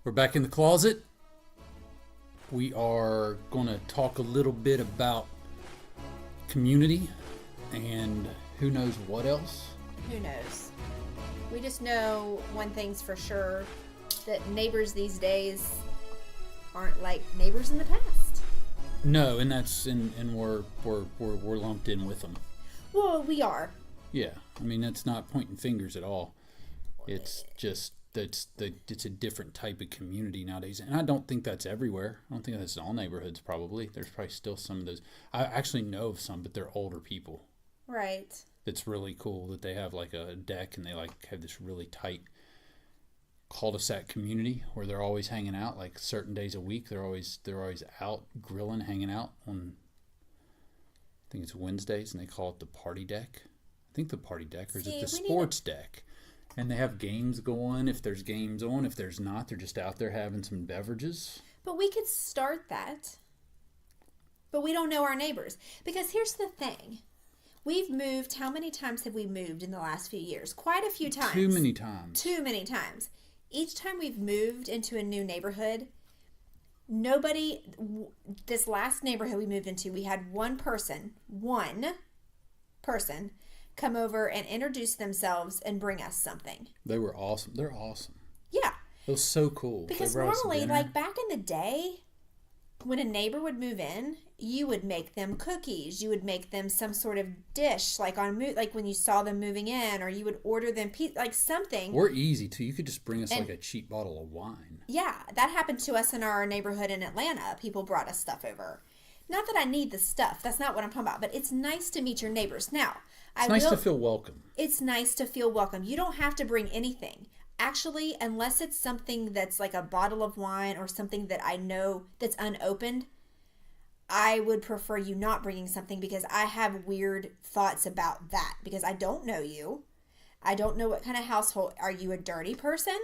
We're back in the closet. We are going to talk a little bit about community and who knows what else. Who knows? We just know one thing's for sure, that neighbors these days aren't like neighbors in the past. No, and we're lumped in with them. Well, we are. Yeah, I mean that's not pointing fingers at all. It's just it's a different type of community nowadays, and I don't think that's everywhere. I don't think that's in all neighborhoods. Probably there's probably still some of those. I actually know of some, but they're older people. Right. It's really cool that they have like a deck and they like have this really tight cul-de-sac community where they're always hanging out. Like certain days a week, they're always out grilling, hanging out on. I think it's Wednesdays, and they call it the party deck. I think the party deck, or is it the sports deck? And they have games going. If there's games on, if there's not, they're just out there having some beverages. But we could start that. But we don't know our neighbors. Because here's the thing. We've moved. How many times have we moved in the last few years? Quite a few times. Too many times. Too many times. Each time we've moved into a new neighborhood, this last neighborhood we moved into, we had one person come over and introduce themselves and bring us something. They were awesome. They're awesome. Yeah. It was so cool. Because normally, like back in the day, when a neighbor would move in, you would make them cookies. You would make them some sort of dish, like when you saw them moving in, or you would order them like something. We're easy too. You could just bring us like a cheap bottle of wine. Yeah, that happened to us in our neighborhood in Atlanta. People brought us stuff over. Not that I need the stuff. That's not what I'm talking about. But it's nice to meet your neighbors. Now, it's nice to feel welcome. It's nice to feel welcome. You don't have to bring anything. Actually, unless it's something that's like a bottle of wine or something that I know that's unopened, I would prefer you not bringing something, because I have weird thoughts about that, because I don't know you. I don't know what kind of household. Are you a dirty person?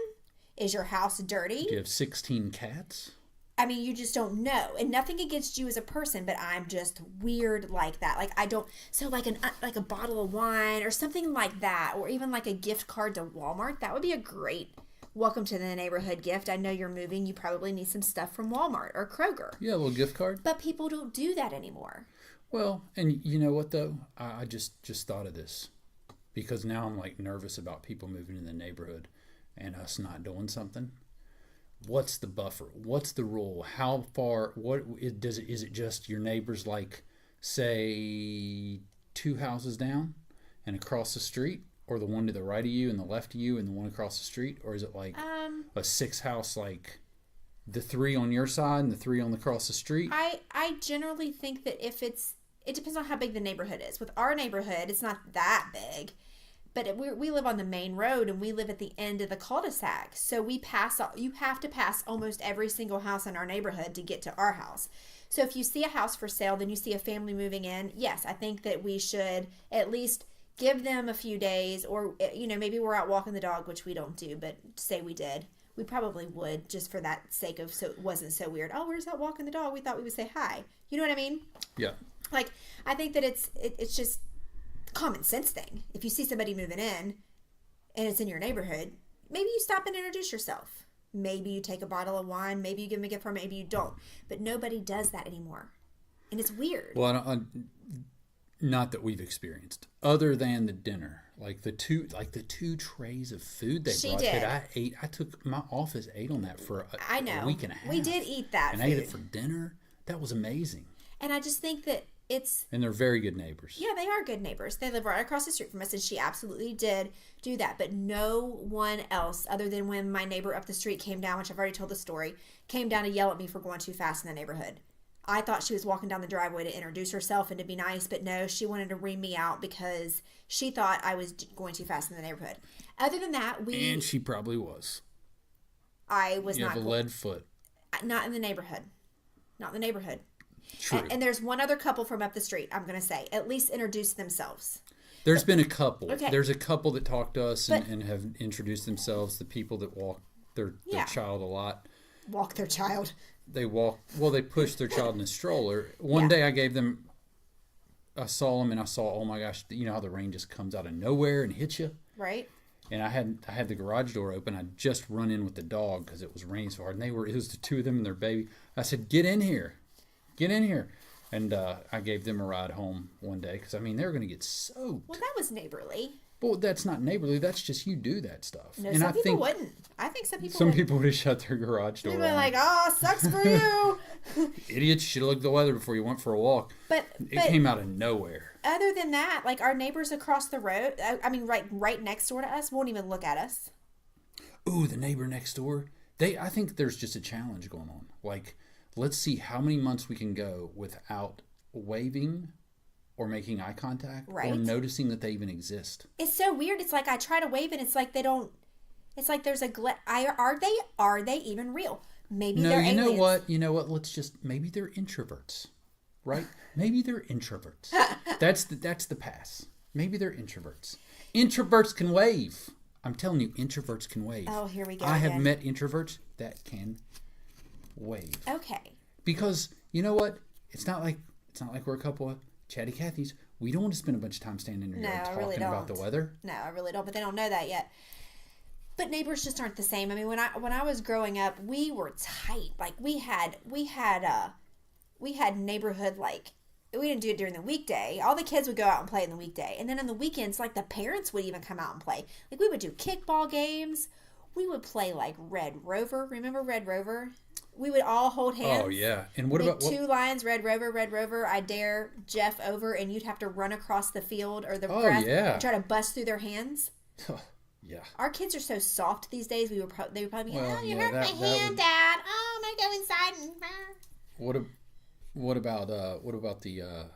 Is your house dirty? Do you have 16 cats? I mean, you just don't know. And nothing against you as a person, but I'm just weird like that. Like I don't, so like a bottle of wine or something like that, or even like a gift card to Walmart, that would be a great welcome to the neighborhood gift. I know you're moving. You probably need some stuff from Walmart or Kroger. Yeah, a little gift card. But people don't do that anymore. Well, and you know what though? I just thought of this, because now I'm like nervous about people moving in the neighborhood and us not doing something. What's the buffer? What's the rule? How far? Is it just your neighbors, like say 2 houses down and across the street, or the one to the right of you and the left of you and the one across the street, or is it like a 6 house, like the 3 on your side and the 3 on the across the street? I generally think that it depends on how big the neighborhood is. With our neighborhood, it's not that big. But we live on the main road, and we live at the end of the cul-de-sac. So you have to pass almost every single house in our neighborhood to get to our house. So if you see a house for sale, then you see a family moving in, yes, I think that we should at least give them a few days, or, maybe we're out walking the dog, which we don't do, but say we did. We probably would, just for that sake of, so it wasn't so weird. Oh, we're just out walking the dog. We thought we would say hi. You know what I mean? Yeah. Like, I think that it's just common sense thing. If you see somebody moving in and it's in your neighborhood, maybe you stop and introduce yourself. Maybe you take a bottle of wine. Maybe you give them a gift card. Maybe you don't. But nobody does that anymore, and it's weird. Well, not that we've experienced, other than the dinner, like the two trays of food they brought. Did. That I ate. My office ate on that for a week and a half. We did eat that, and food. I ate it for dinner. That was amazing. And I just think that and they're very good neighbors. Yeah, they are good neighbors. They live right across the street from us, and she absolutely did do that. But no one else, other than when my neighbor up the street came down, which I've already told the story, came down to yell at me for going too fast in the neighborhood. I thought she was walking down the driveway to introduce herself and to be nice, but no, she wanted to ream me out because she thought I was going too fast in the neighborhood. Other than that, And she probably was. I was not. You have a lead foot. Not in the neighborhood. Not in the neighborhood. True. And there's one other couple from up the street, I'm going to say. At least introduce themselves. There's been a couple. Okay. There's a couple that talk to us and have introduced themselves, the people that walk their child a lot. Walk their child. They push their child in a stroller. One day I saw them and I saw, oh my gosh, you know how the rain just comes out of nowhere and hits you? Right. and I had the garage door open. I just run in with the dog because it was raining so hard, and it was the two of them and their baby. I said, "Get in here, get in here," and I gave them a ride home one day because they were going to get soaked. Well, that was neighborly. Well, that's not neighborly. That's just you do that stuff. No, and some I people think wouldn't. I think some people. some would. people would have shut their garage door. They'd on be like, "Oh, sucks for you." Idiots! You should have looked at the weather before you went for a walk. But It came out of nowhere. other than that, like our neighbors across the road, right next door to us, won't even look at us. Ooh, the neighbor next door. I think there's just a challenge going on. Like, let's see how many months we can go without waving or making eye contact or Right. noticing that they even exist. It's so weird. It's like I try to wave and it's like they don't. It's like there's a are they even real? Maybe No, they're you aliens. know what? You know what? Maybe they're introverts, right? Maybe they're introverts. That's the pass. Maybe they're introverts. Introverts can wave. I'm telling you, introverts can wave. Oh, here we go. I have again. met introverts that can wave. Okay. Because you know what? It's not like we're a couple of chatty Cathys. We don't want to spend a bunch of time standing in your No, yard I talking really about the don't. weather. No, I really don't. But they don't know that yet. But neighbors just aren't the same. I mean, when I was growing up, we were tight. Like we had neighborhood like. We didn't do it during the weekday. All the kids would go out and play in the weekday. And then on the weekends, like the parents would even come out and play. Like we would do kickball games. We would play like Red Rover. Remember Red Rover? We would all hold hands. Oh yeah. And what Make about two lines, Red Rover, I dare Jeff over, and you'd have to run across the field or the Oh, grass yeah. and try to bust through their hands. Yeah. Our kids are so soft these days. They would probably be, Well, "Oh, you yeah, hurt my that hand, would- Dad. Oh, I'm gonna go inside and." What about the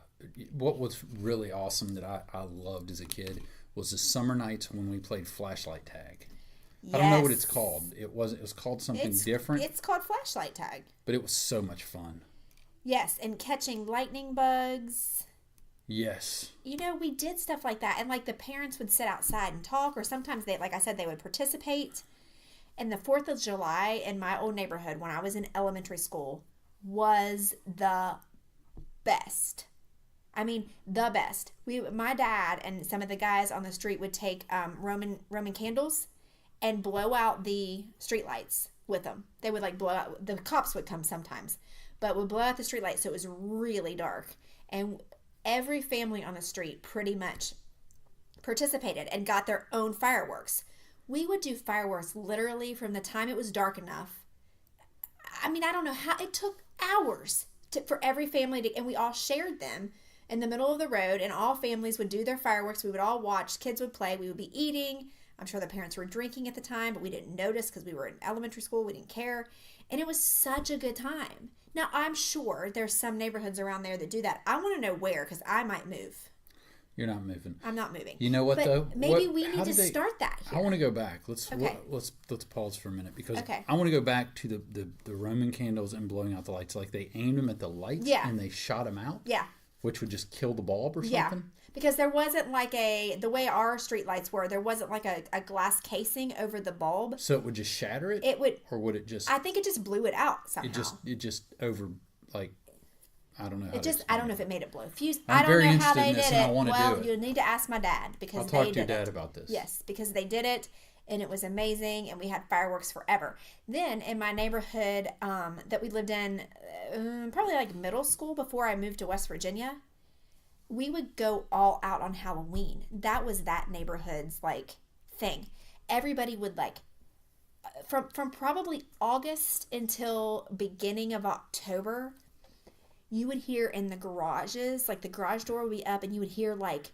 what was really awesome that I loved as a kid was the summer nights when we played flashlight tag. I don't know what it's Yes. called. It was called something It's different, It's called flashlight tag. but it was so much fun. Yes, and catching lightning bugs. Yes. You know, we did stuff like that, and like the parents would sit outside and talk, or sometimes they, like I said, they would participate. And the 4th of July in my old neighborhood when I was in elementary school was the best. I mean, the best. My dad and some of the guys on the street would take Roman candles and blow out the street lights with them. They would like blow out. The cops would come sometimes, but would blow out the street lights so it was really dark. And every family on the street pretty much participated and got their own fireworks. We would do fireworks literally from the time it was dark enough. I mean, I don't know how it took hours for every family to, and we all shared them in the middle of the road, and all families would do their fireworks. We would all watch, kids would play, we would be eating. I'm sure the parents were drinking at the time, but we didn't notice because we were in elementary school. We didn't care. And it was such a good time. Now, I'm sure there's some neighborhoods around there that do that. I want to know where because I might move. You're not moving. I'm not moving. You know what But though? maybe we need to start that I here. want to go back. Let's pause for a minute because Okay. I want to go back to the Roman candles and blowing out the lights. Like they aimed them at the lights Yeah. and they shot them out. Yeah. Which would just kill the bulb or Yeah. something. Because there wasn't like the way our street lights were, there wasn't like a glass casing over the bulb. So it would just shatter it. It would, Or would it just? I think it just blew it out somehow. it just over like I don't know. How It to just, I don't explain know if it made it blow. Fuse. I'm I don't very know how interested they in this did and I it. wanna do Well, it. you need to ask my dad because I'll they talk to did your dad it. about this. Yes, because they did it and it was amazing and we had fireworks forever. Then in my neighborhood that we lived in, probably like middle school before I moved to West Virginia, we would go all out on Halloween. That was that neighborhood's like thing. Everybody would like from probably August until beginning of October, you would hear in the garages, like the garage door would be up and you would hear like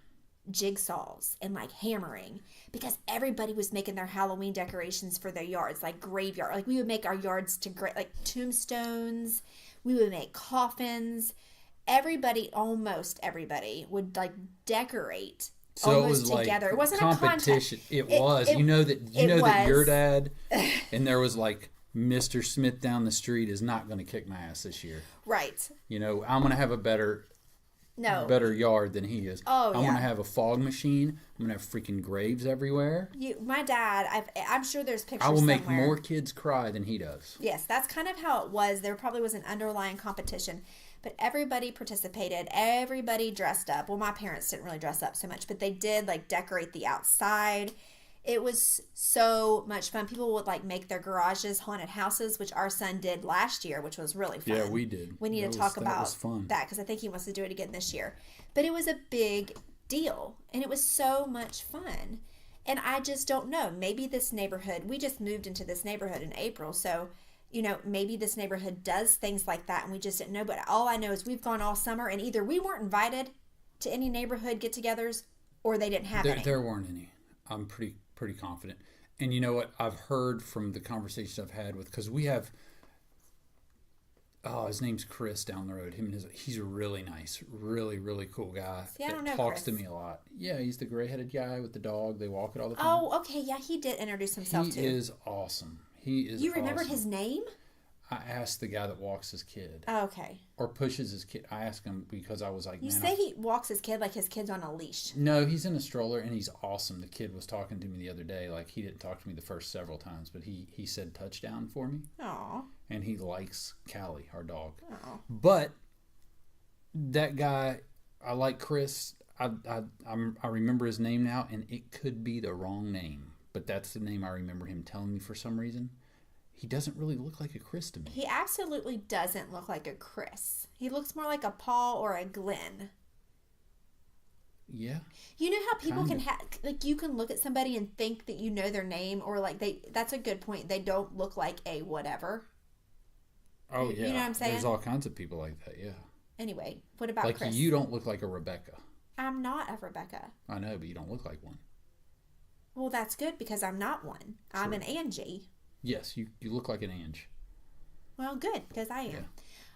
jigsaws and like hammering because everybody was making their Halloween decorations for their yards, like graveyard. Like we would make our yards to like tombstones. We would make coffins. Almost everybody would like decorate So it almost was like together. It wasn't competition. a contest. It was. You know that your was. dad and there was like Mr. Smith down the street is not going to kick my ass this year. Right. You know, I'm going to have a better yard than he is. Oh, I'm going yeah. to have a fog machine. I'm going to have freaking graves everywhere. My dad, I'm sure there's pictures I will make somewhere. more kids cry than he does. Yes, that's kind of how it was. There probably was an underlying competition, but everybody participated. Everybody dressed up. Well, my parents didn't really dress up so much, but they did like decorate the outside. It was so much fun. People would like make their garages haunted houses, which our son did last year, which was really fun. Yeah, we did. We need That to was- talk that about was fun. that because I think he wants to do it again this year. But it was a big deal, and it was so much fun. And I just don't know. Maybe this neighborhood, we just moved into this neighborhood in April, so maybe this neighborhood does things like that, and we just didn't know. But all I know is we've gone all summer, and either we weren't invited to any neighborhood get-togethers, or they didn't have any. There weren't any. I'm pretty confident. And you know what? I've heard from the conversations I've had with, because we have, his name's Chris down the road. He's a really nice, really, really cool guy. See, I don't know talks to Chris. me a lot. Yeah, he's the gray-headed guy with the dog. They walk it all the time. Oh, okay, yeah, he did introduce himself he too. is awesome. He is. You remembered awesome. his name? I asked the guy that walks his kid Oh, okay. or pushes his kid. I asked him because I was like, You man, say he walks his kid like his kid's on a leash. No, he's in a stroller and he's awesome. The kid was talking to me the other day. Like, he didn't talk to me the first several times, but he said touchdown for me. Aw. And he likes Callie, our dog. Aw. But that guy, I like Chris. I remember his name now, and it could be the wrong name, but that's the name I remember him telling me for some reason. He doesn't really look like a Chris to me. He absolutely doesn't look like a Chris. He looks more like a Paul or a Glenn. Yeah. You know how people Kinda. can have, like, you can look at somebody and think that you know their name, or like that's a good point. They don't look like a whatever. Oh, You yeah. know what I'm saying? There's all kinds of people like that, yeah. Anyway, what about Like, Chris? you don't look like a Rebecca. I'm not a Rebecca. I know, but you don't look like one. Well, that's good because I'm not one. I'm an Angie. Yes, you look like an Ange. Well, good because I am. Yeah.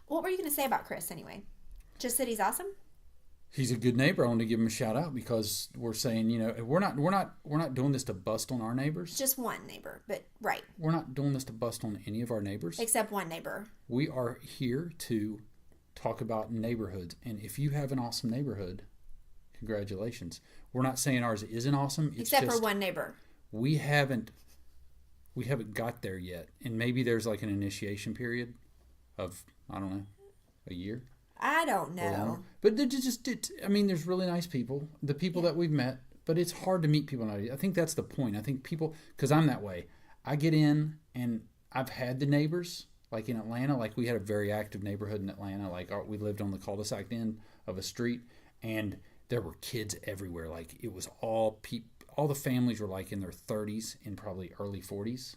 What were you going to say about Chris anyway? Just that he's awesome? He's a good neighbor. I want to give him a shout out because we're saying, we're not doing this to bust on our neighbors. Just one neighbor, but right. We're not doing this to bust on any of our neighbors. Except one neighbor. We are here to talk about neighborhoods. And if you have an awesome neighborhood, congratulations. We're not saying ours isn't awesome. It's Except just for one neighbor. we haven't got there yet. And maybe there's like an initiation period of, I don't know, a year. I don't or know. longer. But there's really nice people, the people that we've met, but it's hard to meet people nowadays. I think that's the point. I think people, because I'm that way, I get in and I've had the neighbors, like in Atlanta, like we had a very active neighborhood in Atlanta. Like we lived on the cul-de-sac end of a street and there were kids everywhere. Like it was all the families were like in their 30s and probably early 40s.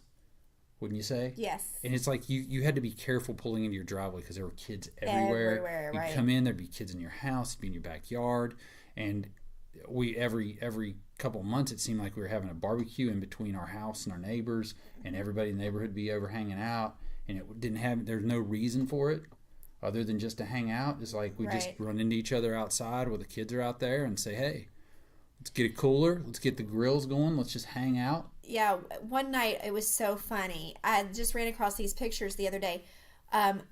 Wouldn't you say? Yes. And it's like you had to be careful pulling into your driveway because there were kids everywhere. Everywhere, You'd right. come in, there'd be kids in your house, be in your backyard, and we every couple of months it seemed like we were having a barbecue in between our house and our neighbors, and everybody in the neighborhood would be over hanging out, and there's no reason for it other than just to hang out. It's like we just Right. run into each other outside while the kids are out there and say, hey, let's get a cooler, let's get the grills going, let's just hang out. Yeah, one night it was so funny. I just ran across these pictures the other day.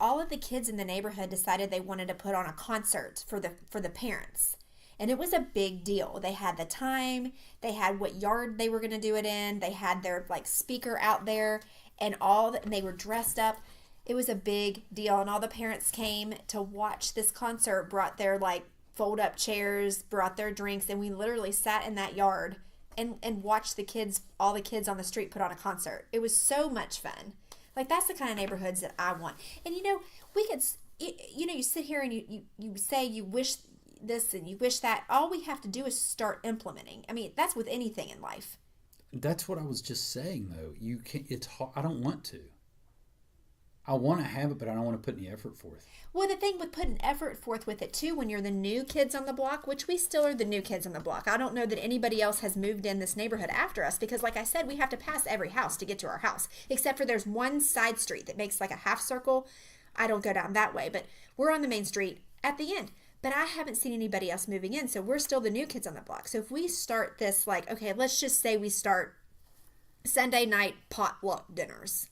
All of the kids in the neighborhood decided they wanted to put on a concert for the parents, and it was a big deal. They had the time, they had what yard they were going to do it in, they had their like speaker out there, and and they were dressed up. It was a big deal, and all the parents came to watch this concert. Brought their like fold up chairs, brought their drinks, and we literally sat in that yard and watch all the kids on the street put on a concert. It was so much fun. Like, that's the kind of neighborhoods that I want. And we could, you sit here and you say you wish this and you wish that. All we have to do is start implementing. I mean, that's with anything in life. That's what I was just saying, though. You can't. It's hard. I don't want to. I want to have it, but I don't want to put any effort forth. Well, the thing with putting effort forth with it too, when you're the new kids on the block, which we still are the new kids on the block. I don't know that anybody else has moved in this neighborhood after us because, like I said, we have to pass every house to get to our house, except for there's one side street that makes like a half circle. I don't go down that way, but we're on the main street at the end. But I haven't seen anybody else moving in, so we're still the new kids on the block. So if we start this, like, okay, let's just say we start Sunday night potluck dinners.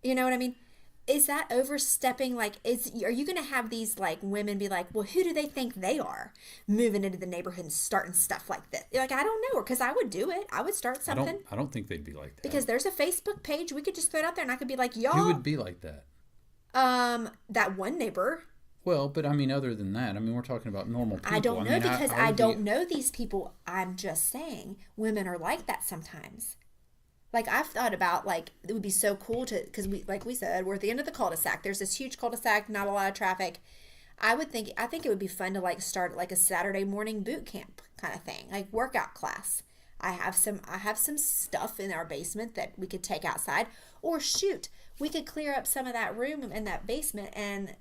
You know what I mean? Is that overstepping? Like, are you going to have these like women be like, well, who do they think they are moving into the neighborhood and starting stuff like this? Like, I don't know, because I would do it. I would start something. I don't think they'd be like that. Because there's a Facebook page. We could just throw it out there and I could be like, y'all. Who would be like that? That one neighbor. Well, but I mean, other than that, I mean, we're talking about normal people. I don't know mean, because I I would don't be, know these people. I'm just saying women are like that sometimes. Like I've thought about like it would be so cool to because we like we said we're at the end of the cul-de-sac. There's this huge cul-de-sac, not a lot of traffic. I think it would be fun to like start like a Saturday morning boot camp kind of thing, like workout class. I have some stuff in our basement that we could take outside, or shoot, we could clear up some of that room in that basement and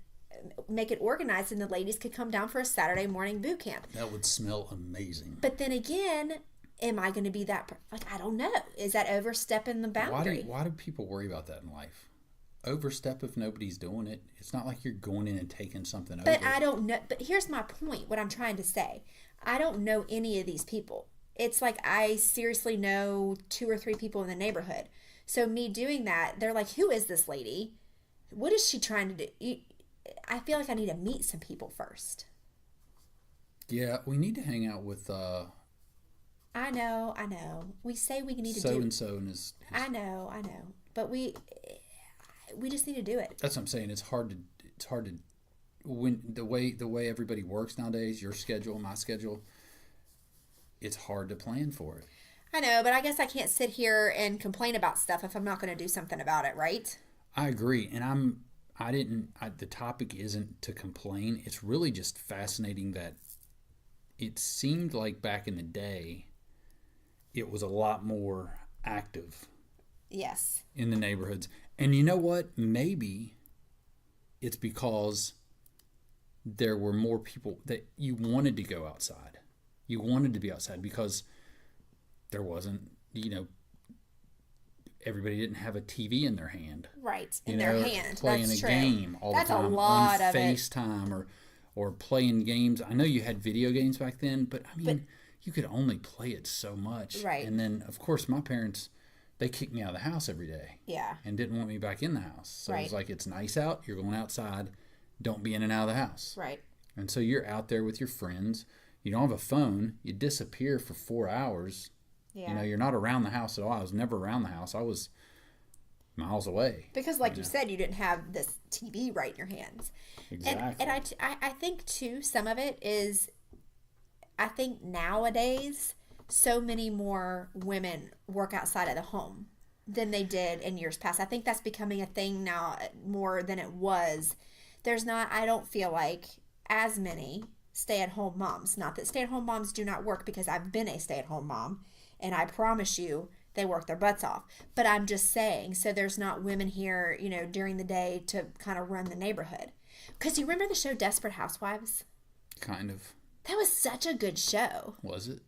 make it organized, and the ladies could come down for a Saturday morning boot camp. that would smell amazing. But then again, am I going to be that like I don't know. Is that overstepping the boundary? Why do people worry about that in life? Overstep if nobody's doing it. It's not like you're going in and taking something But over. I don't know. But here's my point. What I'm trying to say, I don't know any of these people. It's like I seriously know 2 or 3 people in the neighborhood. So me doing that, they're like, "Who is this lady? What is she trying to do?" I feel like I need to meet some people first. Yeah, we need to hang out with I know. We say we need to so do. and so and his. I know. But we just need to do it. That's what I'm saying. It's hard to when the way everybody works nowadays. Your schedule, my schedule. It's hard to plan for it. I know, but I guess I can't sit here and complain about stuff if I'm not going to do something about it, right? I agree, and the topic isn't to complain. It's really just fascinating that it seemed like back in the day, it was a lot more active Yes. in the neighborhoods. And you know what? Maybe it's because there were more people that you wanted to go outside. You wanted to be outside because there wasn't, everybody didn't have a TV in their hand. Right, in their hand. Playing That's a true. game all That's the time a lot on of it. FaceTime or playing games. I know you had video games back then, but I mean, you could only play it so much. Right. And then, of course, my parents, they kicked me out of the house every day Yeah. and didn't want me back in the house. So it was Right. like, it's nice out. You're going outside. Don't be in and out of the house. Right. And so you're out there with your friends. You don't have a phone. You disappear for 4 hours. Yeah. You're not around the house at all. I was never around the house. I was miles away. Because, like you said, you didn't have this TV right in your hands. Exactly. And I think, too, some of it is, I think nowadays, so many more women work outside of the home than they did in years past. I think that's becoming a thing now more than it was. I don't feel like as many stay-at-home moms. Not that stay-at-home moms do not work, because I've been a stay-at-home mom, and I promise you they work their butts off. But I'm just saying, so there's not women here, during the day to kind of run the neighborhood. Because you remember the show Desperate Housewives? Kind of. That was such a good show. Was it?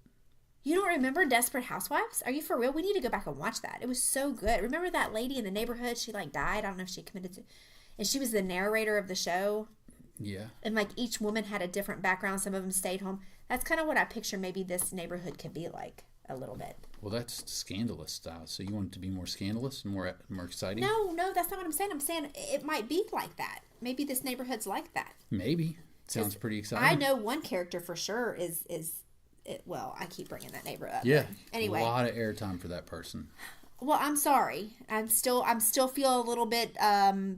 You don't remember Desperate Housewives? Are you for real? We need to go back and watch that. It was so good. Remember that lady in the neighborhood? She died. I don't know if she committed to... And she was the narrator of the show. Yeah. And each woman had a different background. Some of them stayed home. That's kind of what I picture maybe this neighborhood could be like a little bit. Well, that's scandalous style. So you want it to be more scandalous and more exciting? No, that's not what I'm saying. I'm saying it might be like that. Maybe this neighborhood's like that. Maybe. Sounds pretty exciting. I know one character for sure is well, I keep bringing that neighbor up. Yeah. Anyway. A lot of airtime for that person. Well, I'm sorry. I'm still feel a little bit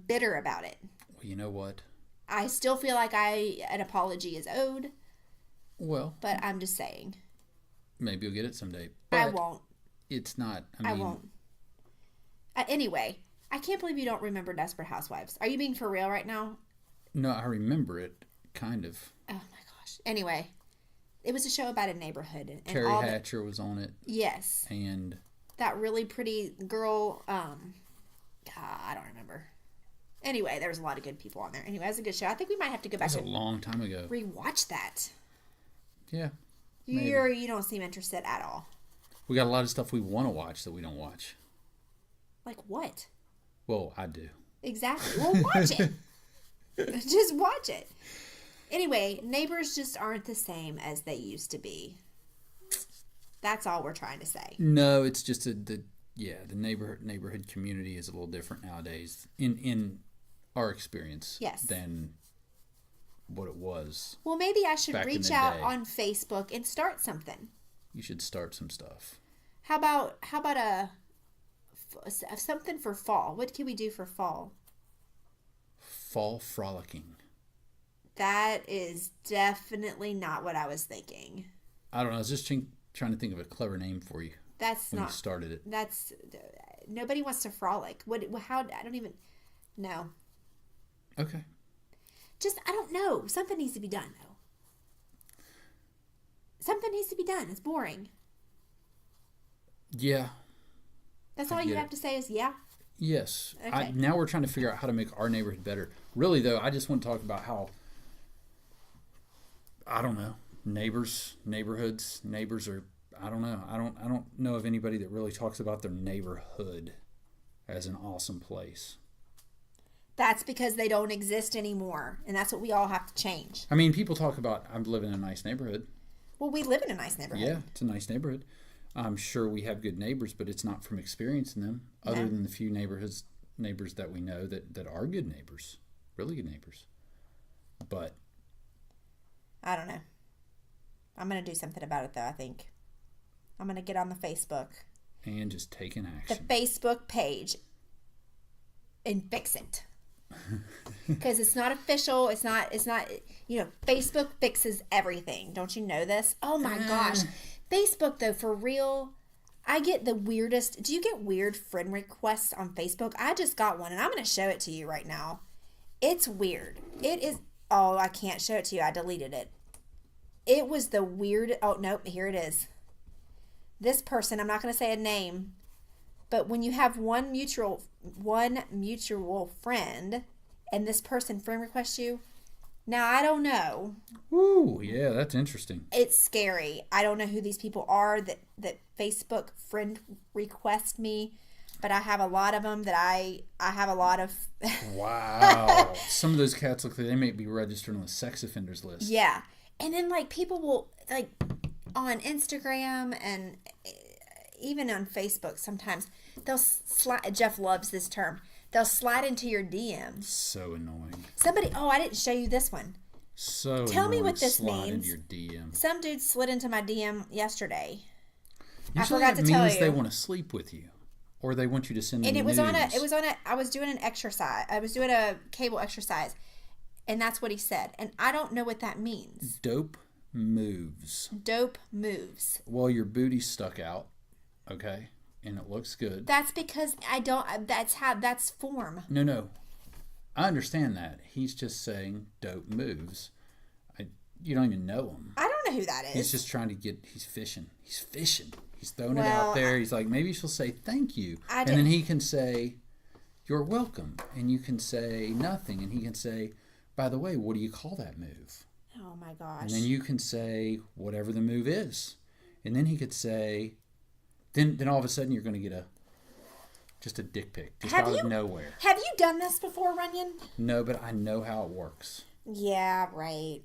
bitter about it. Well, you know what? I still feel like an apology is owed, Well, but I'm just saying. maybe you'll get it someday. I But won't. it's not. I won't. Anyway, I can't believe you don't remember Desperate Housewives. Are you being for real right now? No, I remember it, kind of. Oh my gosh. Anyway, it was a show about a neighborhood and Terry all Hatcher was on it, yes, and that really pretty girl. I don't remember. Anyway, there was a lot of good people on there. Anyway, it was a good show. I think we might have to go that back was a and long time ago. rewatch that. Yeah. Maybe. You don't seem interested at all. We got a lot of stuff we want to watch that we don't watch. Like what? Well, I do. Exactly. Well, watch it. Just watch it. Anyway, neighbors just aren't the same as they used to be. That's all we're trying to say. No, it's just the neighborhood community is a little different nowadays in our experience. Yes. Than what it was. Well, maybe I should Back in reach the out day. on Facebook and start something. You should start some stuff. How about something for fall? What can we do for fall? Fall frolicking. That is definitely not what I was thinking. I don't know. I was just trying to think of a clever name for you That's when you not. started it. That's nobody wants to frolic. What? How? I don't even. No. Okay. Just I don't know. Something needs to be done though. Something needs to be done. It's boring. Yeah. That's I all you get have it. to say is yeah. Yes. Okay. Now we're trying to figure out how to make our neighborhood better. Really, though, I just want to talk about how, I don't know, neighborhoods, neighbors are, I don't know. I don't know of anybody that really talks about their neighborhood as an awesome place. That's because they don't exist anymore, and that's what we all have to change. I mean, people talk about, I'm living in a nice neighborhood. Well, we live in a nice neighborhood. Yeah, it's a nice neighborhood. I'm sure we have good neighbors, but it's not from experiencing them, other No. than the few neighbors that we know that are good neighbors, really good neighbors. But I don't know. I'm gonna do something about it though. I think I'm gonna get on the Facebook, and just taking the action. Facebook page, and fix it. Because it's not official. It's not. You know, Facebook fixes everything. Don't you know this? Oh my gosh, Facebook though, for real. I get the weirdest. Do you get weird friend requests on Facebook? I just got one, and I'm gonna show it to you right now. It's weird. It is. Oh, I can't show it to you. I deleted it. It was the weird. Oh nope, here it is. This person. I'm not gonna say a name. But when you have one mutual friend, and this person friend requests you, now I don't know. Ooh, yeah, that's interesting. It's scary. I don't know who these people are that Facebook friend request me, but I have a lot of them that I have a lot of. Wow. Some of those cats look like they may be registered on the sex offenders list. Yeah, and then like people will like on Instagram and even on Facebook sometimes they'll slide. Jeff loves this term. They'll slide into your DMs. So annoying. Somebody, oh, I didn't show you this one. So Tell me annoying. what this Slide means. into your DM. Some dude slid into my DM yesterday. Usually forgot that to tell means you. they want to sleep with you, or they want you to send them And it was nudes. I was doing an exercise. I was doing a cable exercise. And that's what he said. And I don't know what that means. Dope moves. Dope moves. Well, your booty's stuck out, okay, and it looks good. That's because that's form. No. I understand that. He's just saying dope moves. You don't even know him. I don't know who that is. He's just trying to he's fishing. He's fishing. He's throwing it Well, out there. He's like, maybe she'll say thank you. I And did- then he can say, you're welcome. And you can say nothing. And he can say, by the way, what do you call that move? Oh my gosh. And then you can say whatever the move is. And then he could say, then all of a sudden you're going to get just a dick pic. Just Have out you- of nowhere. Have you done this before, Runyon? No, but I know how it works. Yeah, right.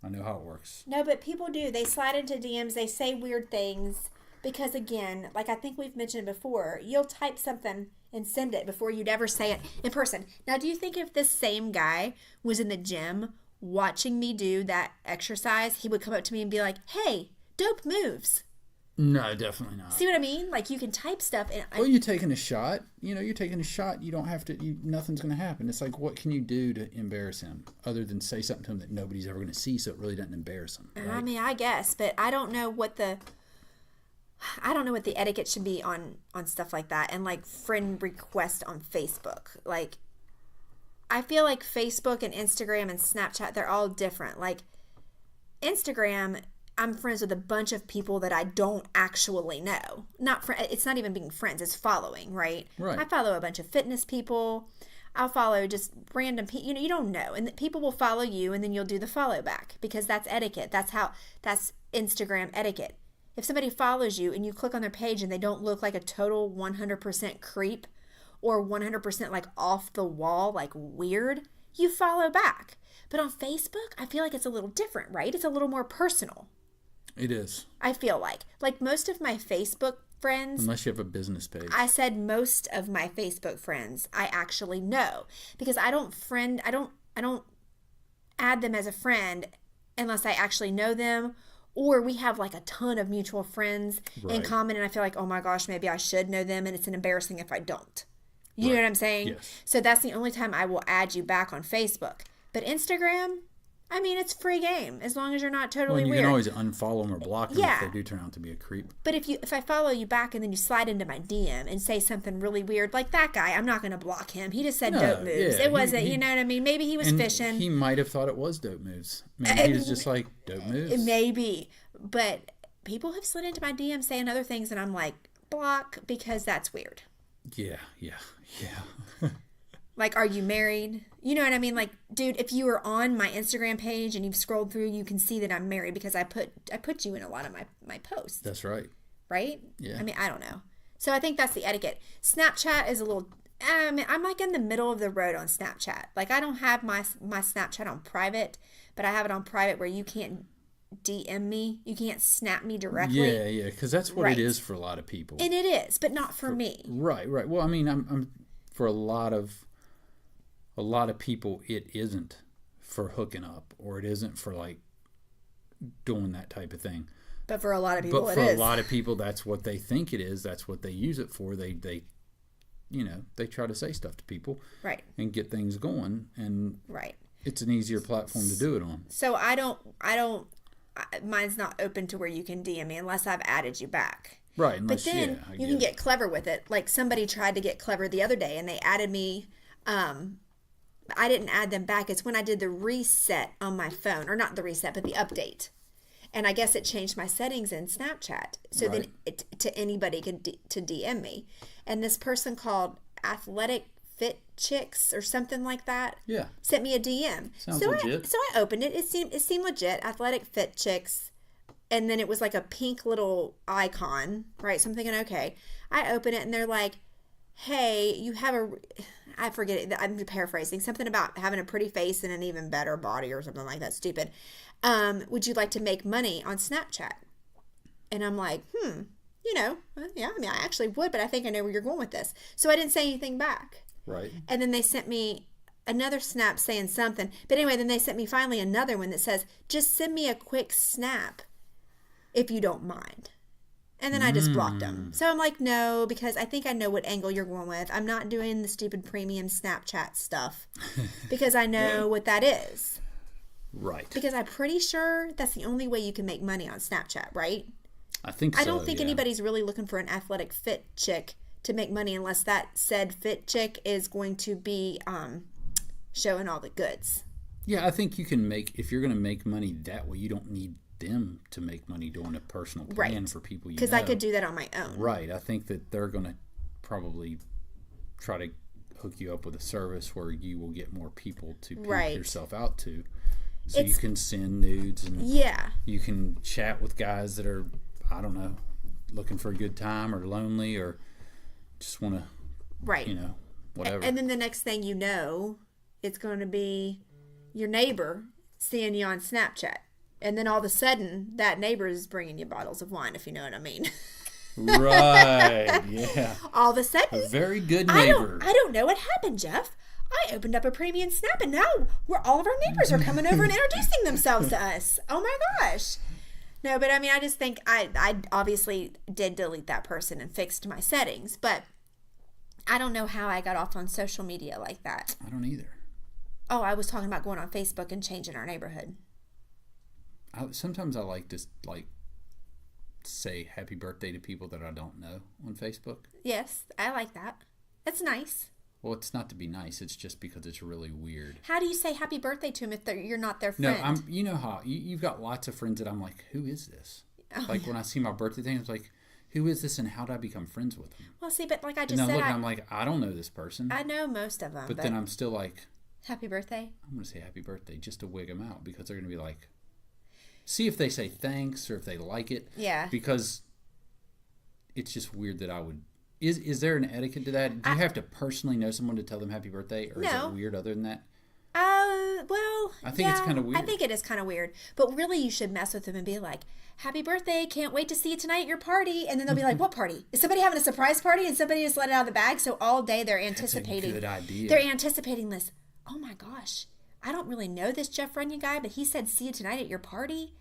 I know how it works. No, but people do. They slide into DMs. They say weird things because, again, like I think we've mentioned before, you'll type something and send it before you'd ever say it in person. Now, do you think if this same guy was in the gym watching me do that exercise, he would come up to me and be like, "Hey, dope moves." No, definitely not. See what I mean? Like you can type stuff and Well, you're taking a shot. You're taking a shot. You don't have to. Nothing's going to happen. It's like, what can you do to embarrass him other than say something to him that nobody's ever going to see, so it really doesn't embarrass him. Right? I mean, I guess, but I don't know what the etiquette should be on stuff like that and like friend request on Facebook. Like I feel like Facebook and Instagram and Snapchat, they're all different. Like Instagram, I'm friends with a bunch of people that I don't actually know. It's not even being friends, it's following, right? Right. I follow a bunch of fitness people. I'll follow just random people. You don't know. And people will follow you and then you'll do the follow back because that's etiquette. That's Instagram etiquette. If somebody follows you and you click on their page and they don't look like a total 100% creep or 100% like off the wall, like weird, you follow back. But on Facebook, I feel like it's a little different, right? It's a little more personal. It is, I feel like most of my Facebook friends, unless you have a business page. I said most of my Facebook friends I actually know because I don't add them as a friend unless I actually know them or we have like a ton of mutual friends in Right. common and I feel like, oh my gosh, maybe I should know them and it's embarrassing if I don't. You know Right. what I'm saying? Yes. So that's the only time I will add you back on Facebook. But Instagram, I mean, it's free game as long as you're not Well, totally and you weird. can always unfollow them or block them Yeah. if they do turn out to be a creep. But if I follow you back and then you slide into my DM and say something really weird, like that guy, I'm not going to block him. He just said No, dope moves. yeah, It wasn't, he- you know what I mean? Maybe he was And fishing. he might have thought it was dope moves. Maybe he was just like, dope moves. Maybe. But people have slid into my DM saying other things, and I'm like, block, because that's weird. Yeah. Like, are you married? You know what I mean? Like, dude, if you were on my Instagram page and you've scrolled through, you can see that I'm married because I put you in a lot of my posts, That's right. right? Yeah. I mean, I don't know. So I think that's the etiquette. Snapchat is a little. I'm like in the middle of the road on Snapchat. Like, I don't have my Snapchat on private, but I have it on private where you can't DM me, you can't snap me directly. Yeah, because that's what Right. it is for a lot of people. And it is, but not for me. Right. Well, I mean, I'm for a lot of people, it isn't for hooking up, or it isn't for like doing that type of thing. But for a lot of people, But it for is. a lot of people, that's what they think it is. That's what they use it for. They they try to say stuff to people Right. and get things going, and Right. it's an easier platform to do it on. So mine's not open to where you can DM me unless I've added you back. Right. But Unless, then I you can it. get clever with it. Like, somebody tried to get clever the other day and they added me. I didn't add them back. It's when I did the reset on my phone, or not the reset, but the update. And I guess it changed my settings in Snapchat. So then to anybody to DM me. And this person called Athletic Fit Chicks or something like that. Yeah. Sent me a DM. Sounds so legit. I opened it. It seemed legit. Athletic Fit Chicks. And then it was like a pink little icon, right? So I'm thinking, okay. I open it and they're like, hey, you have I forget it. I'm paraphrasing. Something about having a pretty face and an even better body or something like that. Stupid. Would you like to make money on Snapchat? And I'm like, yeah, I mean, I actually would, but I think I know where you're going with this. So I didn't say anything back. Right. And then they sent me another snap saying something. But anyway, then they sent me finally another one that says, just send me a quick snap if you don't mind. And then I just blocked them. So I'm like, no, because I think I know what angle you're going with. I'm not doing the stupid premium Snapchat stuff because I know what that is. Right. Because I'm pretty sure that's the only way you can make money on Snapchat, right? I think so. I don't think yeah. anybody's really looking for an athletic fit chick to make money unless that said fit chick is going to be showing all the goods. Yeah, I think you can if you're going to make money that way, you don't need them to make money doing a personal plan Right. for people you know. Because I could do that on my own. Right. I think that they're going to probably try to hook you up with a service where you will get more people to pimp Right. yourself out to. So you It's- can send nudes and Yeah. you can chat with guys that are, I don't know, looking for a good time or lonely or just want to, Right. whatever. And then the next thing you know, it's going to be your neighbor seeing you on Snapchat. And then all of a sudden, that neighbor is bringing you bottles of wine, if you know what I mean. Right. Yeah. All of a sudden, A very good I neighbor. don't know what happened, Jeff. I opened up a premium Snap, and now all of our neighbors are coming over and introducing themselves to us. Oh my gosh. No, but I mean, I just think I obviously did delete that person and fixed my settings, but I don't know how I got off on social media like that. I don't either. Oh, I was talking about going on Facebook and changing our neighborhood. Sometimes I like to say happy birthday to people that I don't know on Facebook. Yes, I like that. That's nice. Well, it's not to be nice. It's just because it's really weird. How do you say happy birthday to them if you're not their No, friend? you know how you've got lots of friends that I'm like, who is this? Like when I see my birthday thing, it's like, who is this and how did I become friends with them? Well, see, but like I And just then I said, look and I'm like, I don't know this person. I know most of them, but then I'm still like, happy birthday. I'm going to say happy birthday just to wig them out because they're going to be like, see if they say thanks or if they like it. Yeah. Because it's just weird that I would. Is there an etiquette to that? Do you have to personally know someone to tell them happy birthday? Or is No. it weird other than that? Well, I think it's kinda weird. I think it is kind of weird. But really, you should mess with them and be like, happy birthday. Can't wait to see you tonight at your party. And then they'll be like, what party? Is somebody having a surprise party? And somebody just let it out of the bag? So all day they're anticipating. That's a good idea. They're anticipating this. Oh my gosh. I don't really know this Jeff Runyon guy, but he said, see you tonight at your party.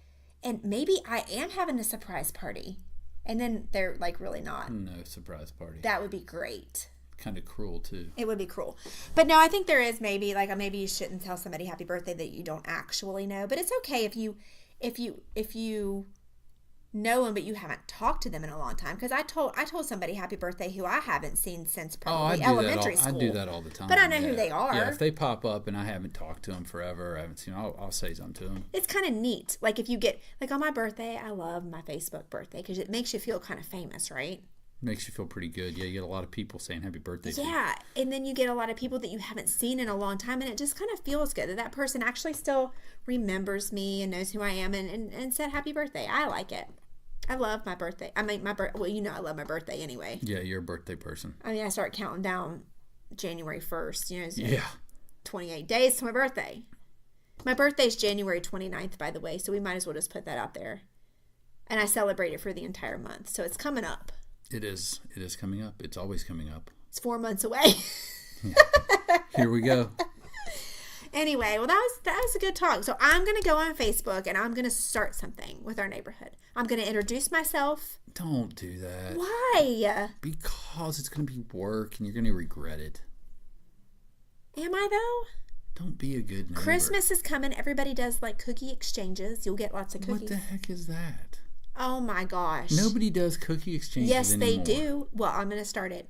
And maybe I am having a surprise party. And then they're like, really not. No surprise party. That would be great. kind of cruel too. It would be cruel. But no, I think there is maybe you shouldn't tell somebody happy birthday that you don't actually know. But it's okay if you know them but you haven't talked to them in a long time. Because I told somebody happy birthday who I haven't seen since probably elementary school. I do that all the time. But I know who they are. Yeah, if they pop up and I haven't talked to them forever, I haven't seen them, I'll say something to them. It's kind of neat. Like if you get, like on my birthday, I love my Facebook birthday because it makes you feel kind of famous, right? Makes you feel pretty good. Yeah, you get a lot of people saying happy birthday to you. Yeah, and then you get a lot of people that you haven't seen in a long time, and it just kind of feels good that person actually still remembers me and knows who I am and said happy birthday. I like it. I love my birthday. I mean, well, I love my birthday anyway. Yeah, you're a birthday person. I mean, I start counting down January 1st, it's yeah. 28 days to my birthday. My birthday's January 29th, by the way, so we might as well just put that out there. And I celebrate it for the entire month, so it's coming up. It is coming up. It's always coming up. It's 4 months away. Here we go. Anyway, well, that was a good talk. So I'm going to go on Facebook and I'm going to start something with our neighborhood. I'm going to introduce myself. Don't do that. Why? Because it's going to be work and you're going to regret it. Am I though? Don't be a good neighbor. Christmas is coming. Everybody does like cookie exchanges. You'll get lots of cookies. What the heck is that? Oh my gosh. Nobody does cookie exchanges Yes, anymore. they do. Well, I'm going to start it.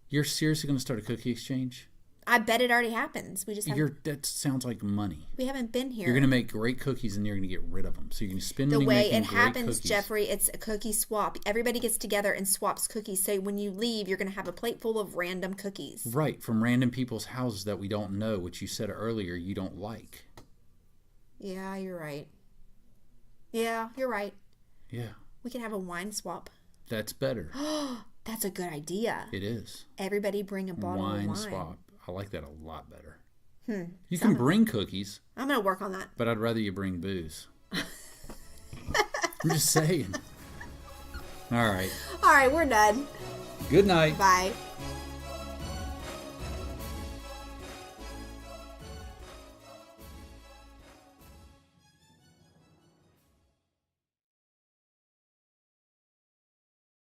You're seriously going to start a cookie exchange? I bet it already happens. We just That sounds like money. We haven't been here. You're going to make great cookies and you're going to get rid of them. So you're going to spend money making great cookies. The way it happens, Jeffrey, it's a cookie swap. Everybody gets together and swaps cookies. So when you leave, you're going to have a plate full of random cookies. Right, from random people's houses that we don't know, which you said earlier you don't like. Yeah, you're right. Yeah, you're right. Yeah. We can have a wine swap. That's better. That's a good idea. It is. Everybody bring a bottle of wine. Wine swap. I like that a lot better. You can bring cookies. I'm going to work on that. But I'd rather you bring booze. I'm just saying. All right. All right, we're done. Good night. Bye.